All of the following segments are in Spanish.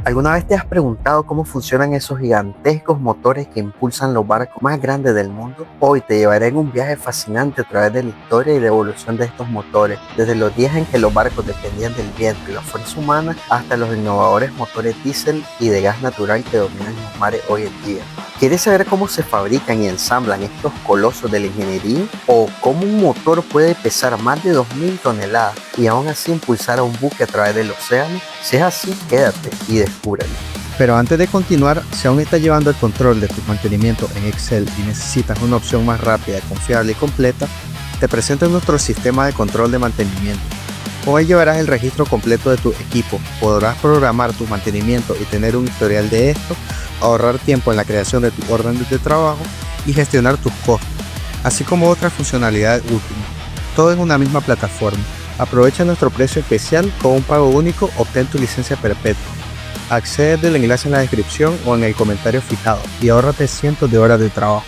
¿Alguna vez te has preguntado cómo funcionan esos gigantescos motores que impulsan los barcos más grandes del mundo? Hoy te llevaré en un viaje fascinante a través de la historia y la evolución de estos motores, desde los días en que los barcos dependían del viento y la fuerza humana, hasta los innovadores motores diésel y de gas natural que dominan los mares hoy en día. ¿Quieres saber cómo se fabrican y ensamblan estos colosos de la ingeniería? ¿O cómo un motor puede pesar más de 2000 toneladas y aún así impulsar a un buque a través del océano? Si es así, quédate y descúbrelo. Pero antes de continuar, si aún estás llevando el control de tu mantenimiento en Excel y necesitas una opción más rápida, confiable y completa, te presento nuestro sistema de control de mantenimiento. Con él llevarás el registro completo de tu equipo, podrás programar tu mantenimiento y tener un historial de esto, ahorrar tiempo en la creación de tus órdenes de trabajo y gestionar tus costos, así como otras funcionalidades útiles, todo en una misma plataforma. Aprovecha nuestro precio especial con un pago único, obtén tu licencia perpetua. Accede del enlace en la descripción o en el comentario fijado y ahórrate cientos de horas de trabajo.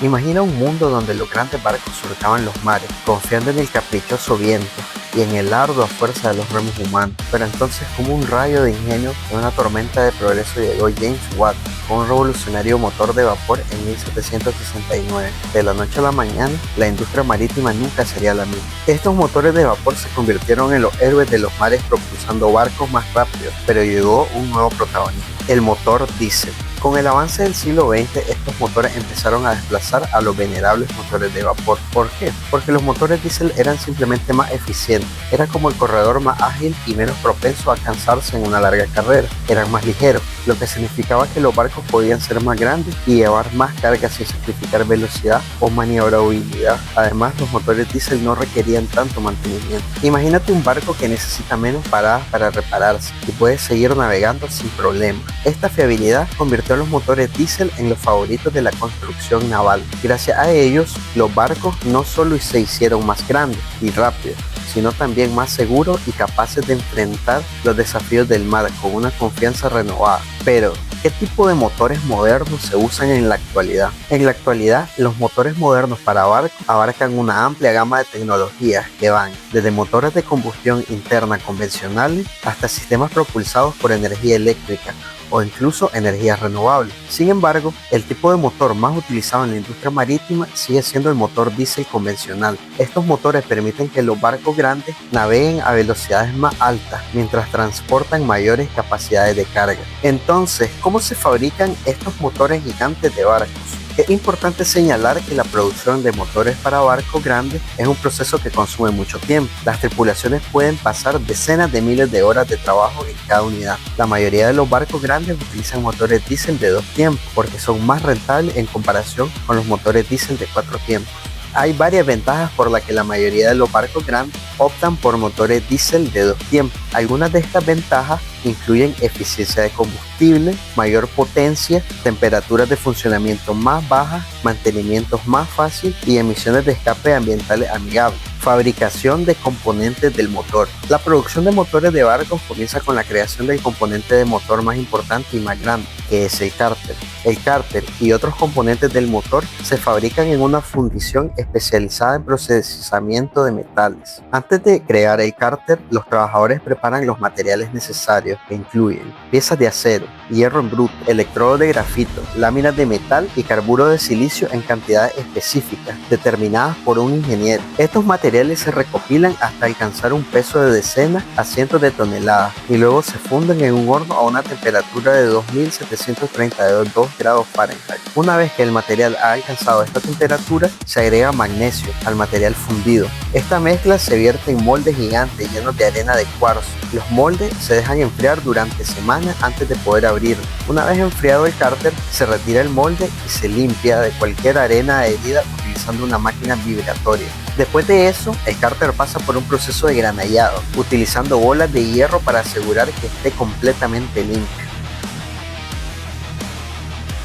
Imagina un mundo donde los grandes barcos surcaban los mares, confiando en el caprichoso viento y en el ardua fuerza de los remos humanos. Pero entonces, como un rayo de ingenio en una tormenta de progreso, llegó James Watt con un revolucionario motor de vapor en 1769. De la noche a la mañana, la industria marítima nunca sería la misma. Estos motores de vapor se convirtieron en los héroes de los mares, propulsando barcos más rápidos, pero llegó un nuevo protagonista: el motor diésel. Con el avance del siglo XX, estos motores empezaron a desplazar a los venerables motores de vapor. ¿Por qué? Porque los motores diésel eran simplemente más eficientes, eran como el corredor más ágil y menos propenso a cansarse en una larga carrera, eran más ligeros, lo que significaba que los barcos podían ser más grandes y llevar más carga sin sacrificar velocidad o maniobrabilidad. Además, los motores diésel no requerían tanto mantenimiento. Imagínate un barco que necesita menos paradas para repararse y puede seguir navegando sin problema. Esta fiabilidad convirtió a los motores diésel en los favoritos de la construcción naval. Gracias a ellos, los barcos no solo se hicieron más grandes y rápidos, sino también más seguros y capaces de enfrentar los desafíos del mar con una confianza renovada. Pero, ¿qué tipo de motores modernos se usan en la actualidad? En la actualidad, los motores modernos para barcos abarcan una amplia gama de tecnologías que van desde motores de combustión interna convencionales hasta sistemas propulsados por energía eléctrica o incluso energías renovables. Sin embargo, el tipo de motor más utilizado en la industria marítima sigue siendo el motor diésel convencional. Estos motores permiten que los barcos grandes naveguen a velocidades más altas mientras transportan mayores capacidades de carga. Entonces, ¿cómo se fabrican estos motores gigantes de barcos? Es importante señalar que la producción de motores para barcos grandes es un proceso que consume mucho tiempo. Las tripulaciones pueden pasar decenas de miles de horas de trabajo en cada unidad. La mayoría de los barcos grandes utilizan motores diésel de 2 tiempos porque son más rentables en comparación con los motores diésel de 4 tiempos. Hay varias ventajas por las que la mayoría de los barcos grandes optan por motores diésel de 2 tiempos. Algunas de estas ventajas incluyen eficiencia de combustible, mayor potencia, temperaturas de funcionamiento más bajas, mantenimiento más fácil y emisiones de escape ambientales amigables. Fabricación de componentes del motor. La producción de motores de barcos comienza con la creación del componente de motor más importante y más grande, que es el cárter. El cárter y otros componentes del motor se fabrican en una fundición especializada en procesamiento de metales. Antes de crear el cárter, los trabajadores preparan los materiales necesarios, que incluyen piezas de acero, hierro en bruto, electrodos de grafito, láminas de metal y carburo de silicio en cantidades específicas, determinadas por un ingeniero. Estos materiales se recopilan hasta alcanzar un peso de decenas a cientos de toneladas y luego se funden en un horno a una temperatura de 2732 grados Fahrenheit. Una vez que el material ha alcanzado esta temperatura, se agrega magnesio al material fundido. Esta mezcla se vierte en moldes gigantes llenos de arena de cuarzo. Los moldes se dejan enfriar durante semanas antes de poder abrirlos. Una vez enfriado el cárter, se retira el molde y se limpia de cualquier arena adherida utilizando una máquina vibratoria. Después de eso, el cárter pasa por un proceso de granallado, utilizando bolas de hierro para asegurar que esté completamente limpio.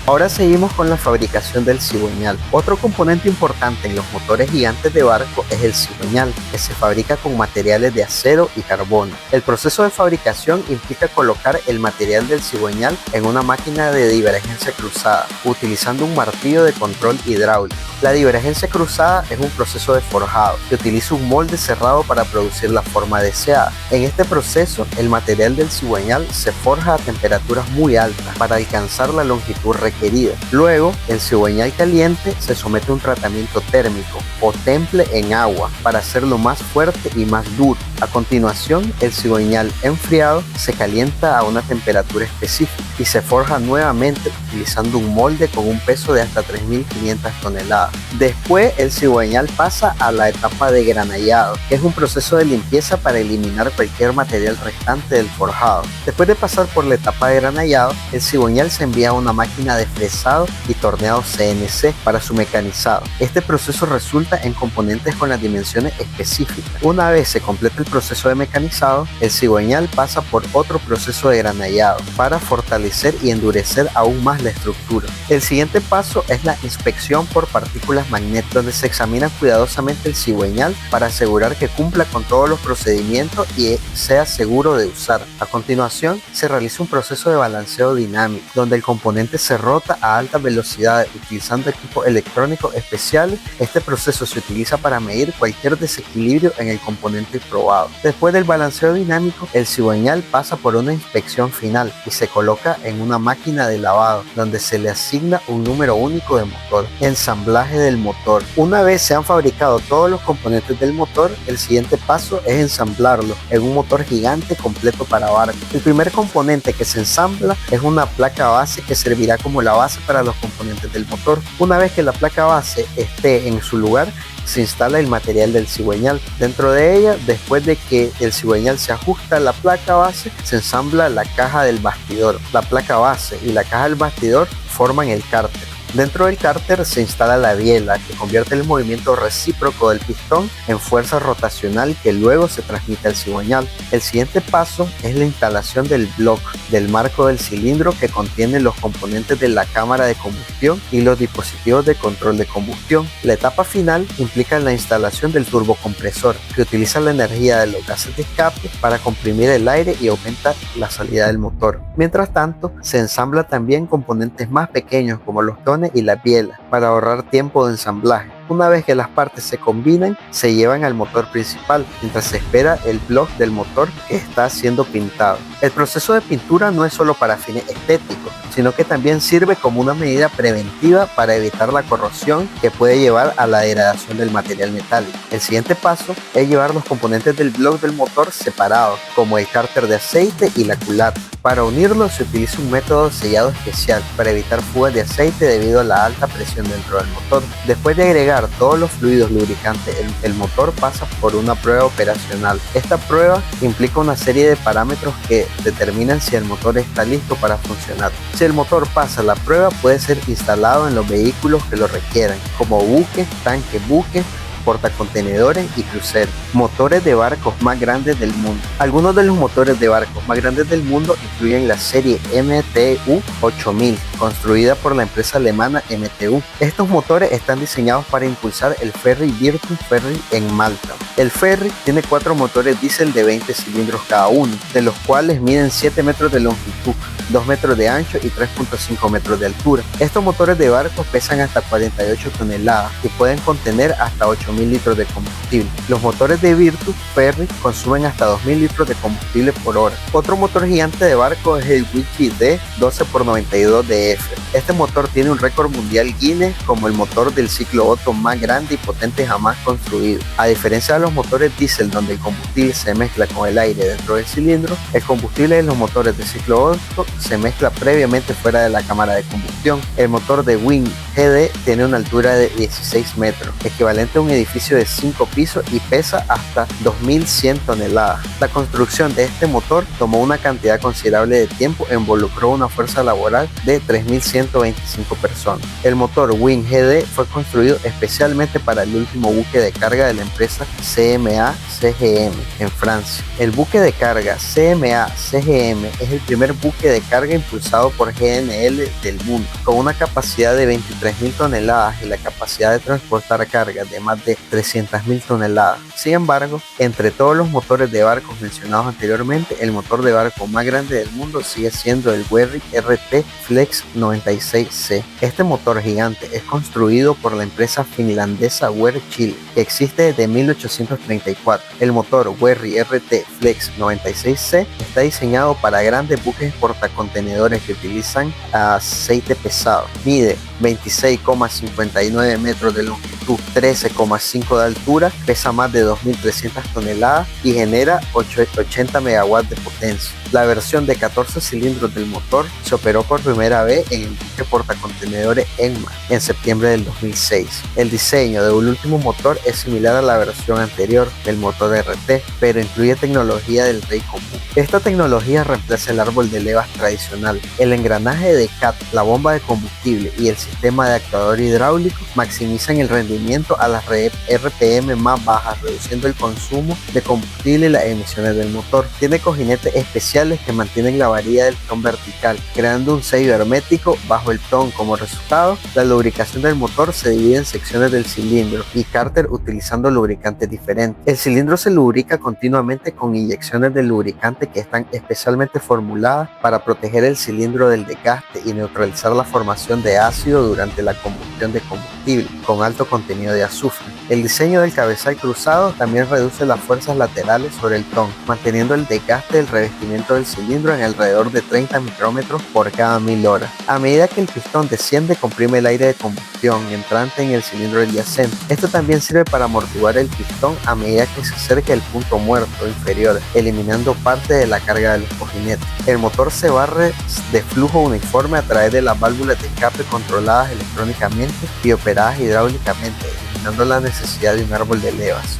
Ahora seguimos con la fabricación del cigüeñal. Otro componente importante en los motores gigantes de barco es el cigüeñal, que se fabrica con materiales de acero y carbono. El proceso de fabricación implica colocar el material del cigüeñal en una máquina de divergencia cruzada, utilizando un martillo de control hidráulico. La divergencia cruzada es un proceso de forjado que utiliza un molde cerrado para producir la forma deseada. En este proceso, el material del cigüeñal se forja a temperaturas muy altas para alcanzar la longitud requerida. Luego, el cigüeñal caliente se somete a un tratamiento térmico o temple en agua para hacerlo más fuerte y más duro. A continuación, el cigüeñal enfriado se calienta a una temperatura específica y se forja nuevamente utilizando un molde con un peso de hasta 3.500 toneladas. Después, el cigüeñal pasa a la etapa de granallado, que es un proceso de limpieza para eliminar cualquier material restante del forjado. Después de pasar por la etapa de granallado, el cigüeñal se envía a una máquina de fresado y torneado CNC para su mecanizado. Este proceso resulta en componentes con las dimensiones específicas. Una vez se completa el proceso de mecanizado, el cigüeñal pasa por otro proceso de granallado para fortalecer y endurecer aún más la estructura. El siguiente paso es la inspección por partículas magnéticas, donde se examina cuidadosamente el cigüeñal para asegurar que cumpla con todos los procedimientos y sea seguro de usar. A continuación, se realiza un proceso de balanceo dinámico, donde el componente se rota a altas velocidades utilizando equipos electrónicos especiales. Este proceso se utiliza para medir cualquier desequilibrio en el componente probado. Después del balanceo dinámico, el cigüeñal pasa por una inspección final y se coloca en una máquina de lavado, donde se le asigna un número único de motor. Ensamblaje del motor. Una vez se han fabricado todos los componentes del motor, el siguiente paso es ensamblarlo en un motor gigante completo para barco. El primer componente que se ensambla es una placa base que servirá como la base para los componentes del motor. Una vez que la placa base esté en su lugar, se instala el material del cigüeñal. Dentro de ella, después de que el cigüeñal se ajusta a la placa base, se ensambla la caja del bastidor. La placa base y la caja del bastidor forman el cárter. Dentro del cárter se instala la biela, que convierte el movimiento recíproco del pistón en fuerza rotacional que luego se transmite al cigüeñal. El siguiente paso es la instalación del block, del marco del cilindro que contiene los componentes de la cámara de combustión y los dispositivos de control de combustión. La etapa final implica la instalación del turbocompresor, que utiliza la energía de los gases de escape para comprimir el aire y aumentar la salida del motor. Mientras tanto, se ensambla también componentes más pequeños como los tones y la biela para ahorrar tiempo de ensamblaje. Una vez que las partes se combinan, se llevan al motor principal mientras se espera el block del motor que está siendo pintado. El proceso de pintura no es solo para fines estéticos, sino que también sirve como una medida preventiva para evitar la corrosión que puede llevar a la degradación del material metálico. El siguiente paso es llevar los componentes del block del motor separados, como el cárter de aceite y la culata. Para unirlos se utiliza un método de sellado especial para evitar fugas de aceite debido a la alta presión dentro del motor. Después de agregar todos los fluidos lubricantes, el motor pasa por una prueba operacional. Esta prueba implica una serie de parámetros que determinan si el motor está listo para funcionar. Si el motor pasa la prueba, puede ser instalado en los vehículos que lo requieran, como buques, tanques buques, portacontenedores y cruceros. Motores de barcos más grandes del mundo. Algunos de los motores de barcos más grandes del mundo incluyen la serie MTU 8000, construida por la empresa alemana MTU. Estos motores están diseñados para impulsar el ferry Virtus Ferry en Malta. El ferry tiene 4 motores diésel de 20 cilindros cada uno, de los cuales miden 7 metros de longitud, 2 metros de ancho y 3.5 metros de altura. Estos motores de barcos pesan hasta 48 toneladas y pueden contener hasta 8.000 litros de combustible. Los motores de Virtus Ferry consumen hasta 2.000 litros de combustible por hora. Otro motor gigante de barco es el Wiki D 12x92DF. Este motor tiene un récord mundial Guinness como el motor del ciclo Otto más grande y potente jamás construido. A diferencia de los motores diésel, donde el combustible se mezcla con el aire dentro del cilindro, el combustible de los motores de ciclo Otto se mezcla previamente fuera de la cámara de combustión. El motor de Wing GD tiene una altura de 16 metros, equivalente a un edificio de 5 pisos, y pesa hasta 2.100 toneladas. La construcción de este motor tomó una cantidad considerable de tiempo e involucró una fuerza laboral de 3.125 personas. El motor Wing GD fue construido especialmente para el último buque de carga de la empresa CMA CGM en Francia. El buque de carga CMA CGM es el primer buque de carga impulsado por GNL del mundo, con una capacidad de 23.000 toneladas y la capacidad de transportar cargas de más de 300.000 toneladas. Sin embargo, entre todos los motores de barcos mencionados anteriormente, el motor de barco más grande del mundo sigue siendo el Werrick RT Flex 96C. Este motor gigante es construido por la empresa finlandesa Werrick Chile, que existe desde 1834. El motor Werrick RT Flex 96C está diseñado para grandes buques portacontenedores que utilizan aceite pesado. Mide 26,59 metros de longitud, 13,5 de altura, pesa más de 2.300 toneladas y genera 80 megawatts de potencia. La versión de 14 cilindros del motor se operó por primera vez en el buque portacontenedores Enma en septiembre del 2006. El diseño del último motor es similar a la versión anterior del motor RT, pero incluye tecnología del rey común. Esta tecnología reemplaza el árbol de levas tradicional. El engranaje de CAT, la bomba de combustible y el sistema de actuador hidráulico maximizan el rendimiento a las RPM más bajas, reduciendo el consumo de combustible y las emisiones del motor. Tiene cojinetes especiales que mantienen la varilla del pistón vertical, creando un sello hermético bajo el pistón. Como resultado, la lubricación del motor se divide en secciones del cilindro y cárter utilizando lubricantes diferentes. El cilindro se lubrica continuamente con inyecciones de lubricante que están especialmente formuladas para proteger el cilindro del desgaste y neutralizar la formación de ácido durante la combustión de combustible con alto contenido de azufre. El diseño del cabezal cruzado también reduce las fuerzas laterales sobre el pistón, manteniendo el desgaste del revestimiento del cilindro en alrededor de 30 micrómetros por cada 1000 horas. A medida que el pistón desciende, comprime el aire de combustión entrante en el cilindro adyacente. Esto también sirve para amortiguar el pistón a medida que se acerca el punto muerto inferior, eliminando parte de la carga de los cojinetes. El motor se barre de flujo uniforme a través de las válvulas de escape controladas electrónicamente y operadas hidráulicamente, eliminando la necesidad de un árbol de levas.